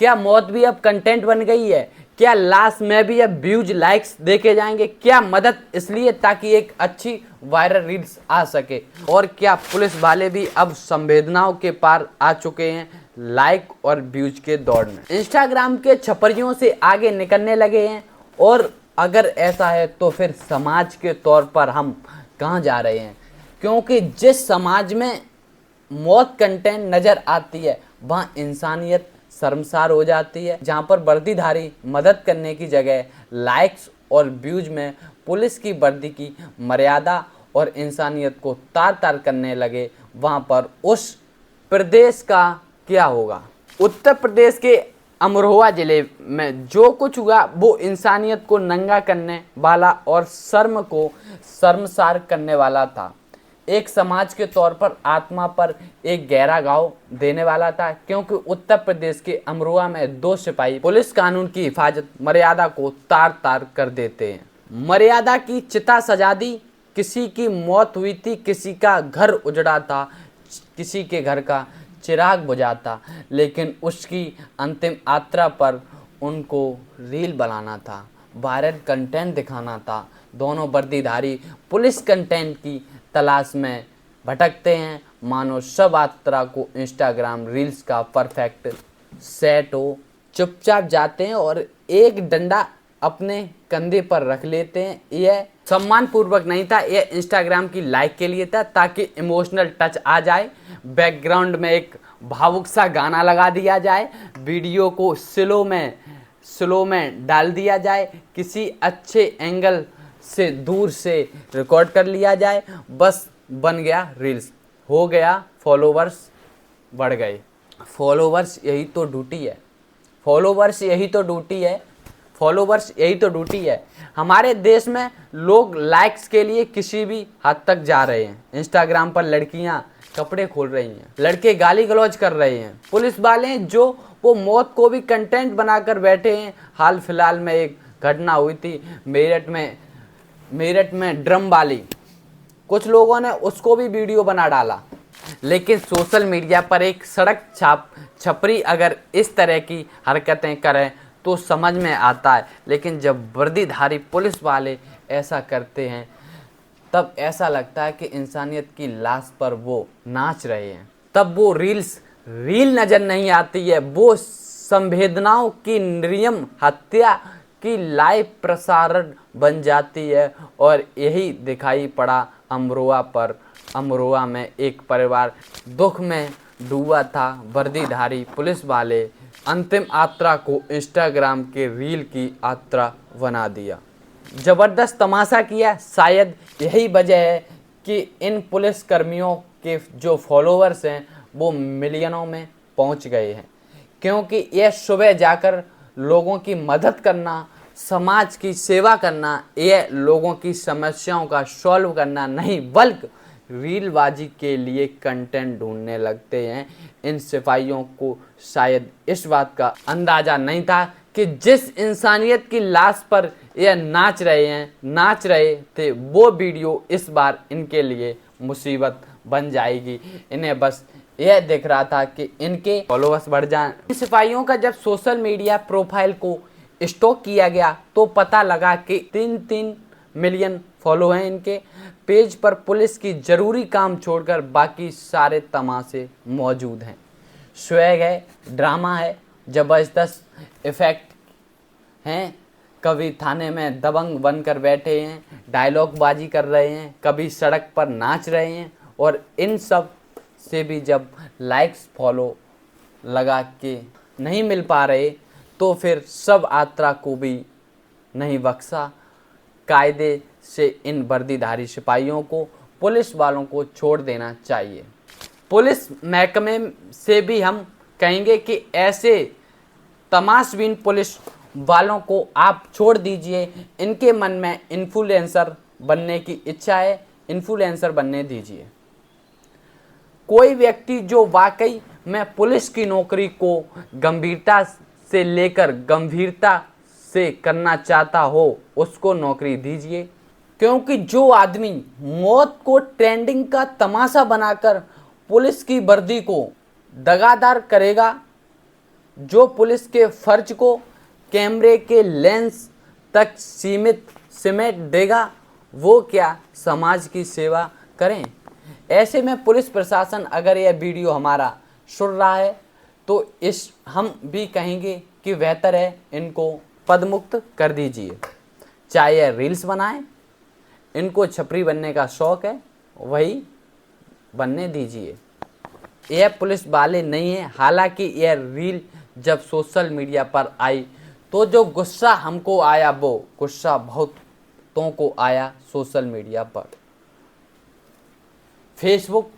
क्या मौत भी अब कंटेंट बन गई है? क्या लाश में भी अब व्यूज लाइक्स देखे जाएंगे? क्या मदद इसलिए ताकि एक अच्छी वायरल रील्स आ सके? और क्या पुलिस वाले भी अब संवेदनाओं के पार आ चुके हैं लाइक और व्यूज के दौड़ में? इंस्टाग्राम के छपरियों से आगे निकलने लगे हैं? और अगर ऐसा है तो फिर समाज के तौर पर हम कहाँ जा रहे हैं? क्योंकि जिस समाज में मौत कंटेंट नज़र आती है वहाँ इंसानियत शर्मसार हो जाती है। जहाँ पर वर्दीधारी मदद करने की जगह लाइक्स और व्यूज में पुलिस की वर्दी की मर्यादा और इंसानियत को तार तार करने लगे, वहाँ पर उस प्रदेश का क्या होगा? उत्तर प्रदेश के अमरोहा जिले में जो कुछ हुआ वो इंसानियत को नंगा करने वाला और शर्म को शर्मसार करने वाला था। एक समाज के तौर पर आत्मा पर एक गहरा घाव देने वाला था, क्योंकि उत्तर प्रदेश के अमरोहा में 2 सिपाही पुलिस कानून की हिफाजत मर्यादा को तार तार कर देते हैं। मर्यादा की चिता सजा दी, किसी की मौत हुई थी, किसी का घर उजड़ा था, किसी के घर का चिराग बुझा था, लेकिन उसकी अंतिम यात्रा पर उनको रील बनाना था, वायरल कंटेंट दिखाना था। दोनों वर्दीधारी पुलिस कंटेंट की तलाश में भटकते हैं, मानो सब यात्रा को इंस्टाग्राम रील्स का परफेक्ट सेट हो। चुपचाप जाते हैं और एक डंडा अपने कंधे पर रख लेते हैं। यह सम्मानपूर्वक नहीं था, यह इंस्टाग्राम की लाइक के लिए था, ताकि इमोशनल टच आ जाए, बैकग्राउंड में एक भावुक सा गाना लगा दिया जाए, वीडियो को स्लो में डाल दिया जाए, किसी अच्छे एंगल से दूर से रिकॉर्ड कर लिया जाए, बस बन गया रील्स, हो गया, फॉलोवर्स बढ़ गए। फॉलोवर्स यही तो ड्यूटी है, फॉलोवर्स यही तो ड्यूटी है, फॉलोवर्स यही तो ड्यूटी है। हमारे देश में लोग लाइक्स के लिए किसी भी हद तक जा रहे हैं। इंस्टाग्राम पर लड़कियां कपड़े खोल रही हैं, लड़के गाली गलौज कर रहे हैं, पुलिस वाले जो वो मौत को भी कंटेंट बनाकर बैठे हैं। हाल फिलहाल में एक घटना हुई थी मेरठ में ड्रम वाली, कुछ लोगों ने उसको भी वीडियो बना डाला, लेकिन सोशल मीडिया पर एक सड़क छपरी अगर इस तरह की हरकतें करें तो समझ में आता है, लेकिन जब वर्दीधारी पुलिस वाले ऐसा करते हैं तब ऐसा लगता है कि इंसानियत की लाश पर वो नाच रहे हैं। तब वो रील नज़र नहीं आती है, वो संवेदनाओं की निर्मम हत्या की लाइव प्रसारण बन जाती है। और यही दिखाई पड़ा अमरोहा में एक परिवार दुख में डूबा था। वर्दीधारी पुलिस वाले अंतिम यात्रा को इंस्टाग्राम के रील की यात्रा बना दिया, ज़बरदस्त तमाशा किया। शायद यही वजह है कि इन पुलिस कर्मियों के जो फॉलोअर्स हैं वो मिलियनों में पहुंच गए हैं, क्योंकि यह सुबह जाकर लोगों की मदद करना, समाज की सेवा करना, यह लोगों की समस्याओं का सॉल्व करना नहीं, बल्कि रीलबाजी के लिए कंटेंट ढूंढने लगते हैं। इन सिपाहियों को शायद इस बात का अंदाज़ा नहीं था कि जिस इंसानियत की लाश पर यह नाच रहे थे, वो वीडियो इस बार इनके लिए मुसीबत बन जाएगी। इन्हें बस यह दिख रहा था कि इनके फॉलोअर्स बढ़ जाएं। इन सिपाहियों का जब सोशल मीडिया प्रोफाइल को स्टॉक किया गया तो पता लगा कि 3 मिलियन फॉलो हैं इनके पेज पर। पुलिस की ज़रूरी काम छोड़कर बाकी सारे तमाशे मौजूद हैं। स्वैग है, ड्रामा है, ज़बरदस्त इफ़ेक्ट हैं। कभी थाने में दबंग बनकर बैठे हैं, डायलॉग बाजी कर रहे हैं, कभी सड़क पर नाच रहे हैं, और इन सब से भी जब लाइक्स फॉलो लगा के नहीं मिल पा रहे तो फिर सब यात्रा को भी नहीं बख्शा। कायदे से इन वर्दीधारी सिपाहियों को, पुलिस वालों को छोड़ देना चाहिए। पुलिस महकमे से भी हम कहेंगे कि ऐसे तमाशबीन पुलिस वालों को आप छोड़ दीजिए। इनके मन में इन्फ्लुएंसर बनने की इच्छा है, इन्फ्लुएंसर बनने दीजिए। कोई व्यक्ति जो वाकई में पुलिस की नौकरी को गंभीरता से लेकर गंभीरता से करना चाहता हो उसको नौकरी दीजिए, क्योंकि जो आदमी मौत को ट्रेंडिंग का तमाशा बनाकर पुलिस की वर्दी को दगादार करेगा जो पुलिस के फर्ज को कैमरे के लेंस तक सीमित सिमट देगा, वो क्या समाज की सेवा करें। ऐसे में पुलिस प्रशासन अगर यह वीडियो हमारा सुन रहा है तो हम भी कहेंगे कि बेहतर है इनको पदमुक्त कर दीजिए। चाहे यह रील्स बनाएं, इनको छपरी बनने का शौक है, वही बनने दीजिए। यह पुलिस वाले नहीं है। हालांकि यह रील जब सोशल मीडिया पर आई तो जो गुस्सा हमको आया, वो गुस्सा बहुतों को आया सोशल मीडिया पर। फेसबुक,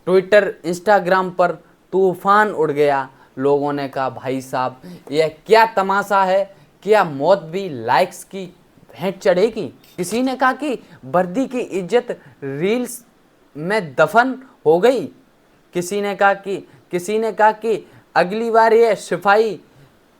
ट्विटर, इंस्टाग्राम पर तूफान उड़ गया। लोगों ने कहा भाई साहब यह क्या तमाशा है, क्या मौत भी लाइक्स की भेंट चढ़ेगी। किसी ने कहा कि वर्दी की इज्जत रील्स में दफन हो गई। किसी ने कहा कि अगली बार ये सिपाही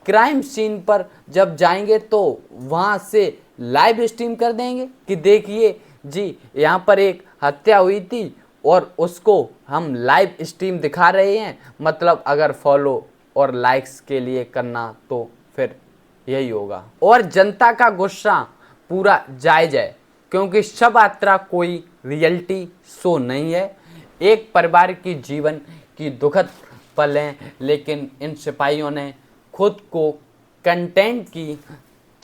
क्राइम सीन पर जब जाएंगे तो वहाँ से लाइव स्ट्रीम कर देंगे कि देखिए जी यहाँ पर एक हत्या हुई थी और उसको हम लाइव स्ट्रीम दिखा रहे हैं। मतलब अगर फॉलो और लाइक्स के लिए करना तो फिर यही होगा। और जनता का गुस्सा पूरा जायज़ है, क्योंकि शव यात्रा कोई रियलिटी शो नहीं है। एक परिवार की जीवन की दुखद पल है, लेकिन इन सिपाहियों ने खुद को कंटेंट की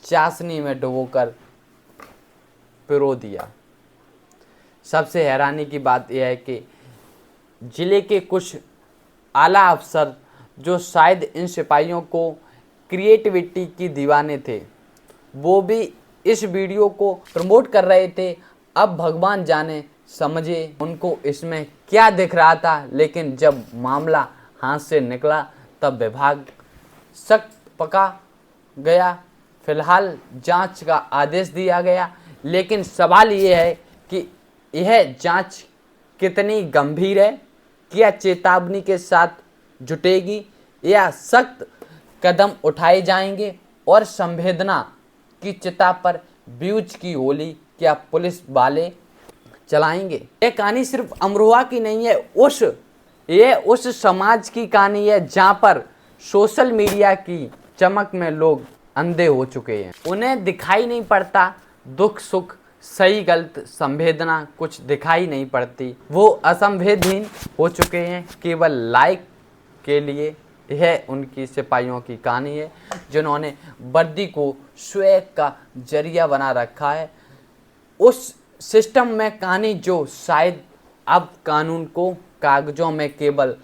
चाशनी में डुबोकर पिरो दिया। सबसे हैरानी की बात यह है कि जिले के कुछ आला अफसर जो शायद इन सिपाहियों को क्रिएटिविटी की दीवाने थे, वो भी इस वीडियो को प्रमोट कर रहे थे। अब भगवान जाने समझे उनको इसमें क्या दिख रहा था, लेकिन जब मामला हाथ से निकला तब विभाग सख्त पका गया। फिलहाल जांच का आदेश दिया गया, लेकिन सवाल ये है कि यह जांच कितनी गंभीर है, क्या चेतावनी के साथ जुटेगी या सख्त कदम उठाए जाएंगे और संवेदना की चिता पर व्यूज की होली क्या पुलिस वाले चलाएंगे। यह कहानी सिर्फ अमरोहा की नहीं है, ये उस समाज की कहानी है जहां पर सोशल मीडिया की चमक में लोग अंधे हो चुके हैं। उन्हें दिखाई नहीं पड़ता दुख सुख, सही गलत संवेदना कुछ दिखाई नहीं पड़ती। वो असंवेदहीन हो चुके हैं केवल लाइक के लिए। यह उनकी सिपाहियों की कहानी है जिन्होंने वर्दी को स्वैग का जरिया बना रखा है। उस सिस्टम में कहानी जो शायद अब कानून को कागजों में केवल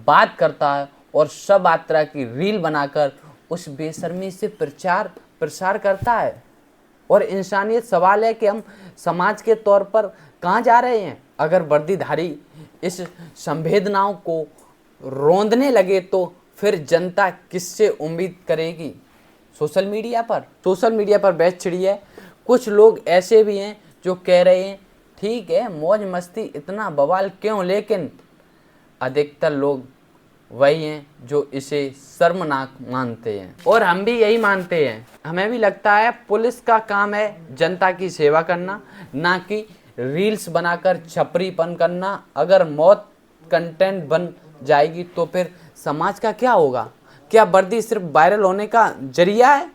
बात करता है और शव यात्रा की रील बनाकर उस बेशर्मी से प्रसार करता है। और इंसानियत सवाल है कि हम समाज के तौर पर कहाँ जा रहे हैं। अगर वर्दीधारी इस संवेदनाओं को रौंदने लगे तो फिर जनता किससे उम्मीद करेगी। सोशल मीडिया पर बहस छिड़ी है। कुछ लोग ऐसे भी हैं जो कह रहे हैं ठीक है मौज मस्ती, इतना बवाल क्यों, लेकिन अधिकतर लोग वही हैं जो इसे शर्मनाक मानते हैं और हम भी यही मानते हैं। हमें भी लगता है पुलिस का काम है जनता की सेवा करना, ना कि रील्स बनाकर छपरीपन करना। अगर मौत कंटेंट बन जाएगी तो फिर समाज का क्या होगा। क्या वर्दी सिर्फ वायरल होने का जरिया है?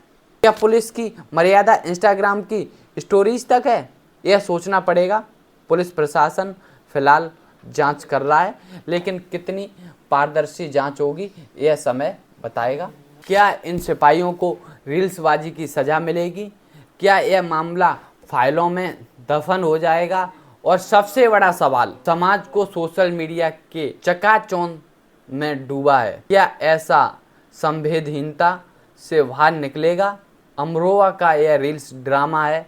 क्या पुलिस की मर्यादा इंस्टाग्राम की स्टोरीज तक है? यह सोचना पड़ेगा। पुलिस प्रशासन फिलहाल जांच कर रहा है, लेकिन कितनी पारदर्शी जांच होगी यह समय बताएगा। क्या इन सिपाहियों को रील्सबाजी की सज़ा मिलेगी? क्या यह मामला फाइलों में दफन हो जाएगा? और सबसे बड़ा सवाल, समाज को सोशल मीडिया के चकाचौंध में डूबा है, क्या ऐसा संवेदहीनता से बाहर निकलेगा? अमरोहा का यह रील्स ड्रामा है।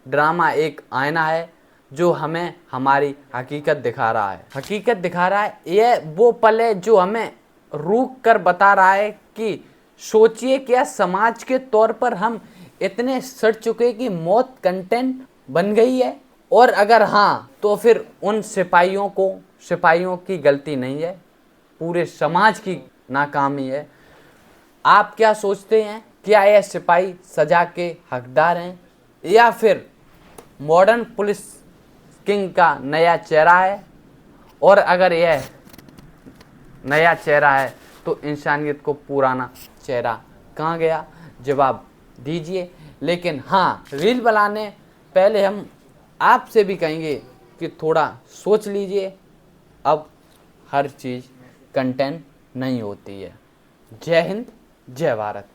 ड्रामा एक आईना है जो हमें हमारी हकीकत दिखा रहा है। यह वो पल है जो हमें रूक कर बता रहा है कि सोचिए क्या समाज के तौर पर हम इतने सड़ चुके कि मौत कंटेंट बन गई है। और अगर हाँ तो फिर उन सिपाहियों की गलती नहीं है, पूरे समाज की नाकामी है। आप क्या सोचते हैं? क्या यह सिपाही सजा के हकदार हैं या फिर मॉडर्न पुलिस किंग का नया चेहरा है? और अगर यह नया चेहरा है तो इंसानियत को पुराना चेहरा कहाँ गया? जवाब दीजिए। लेकिन हाँ, रील बनाने पहले हम आपसे भी कहेंगे कि थोड़ा सोच लीजिए, अब हर चीज़ कंटेंट नहीं होती है। जय हिंद, जय भारत।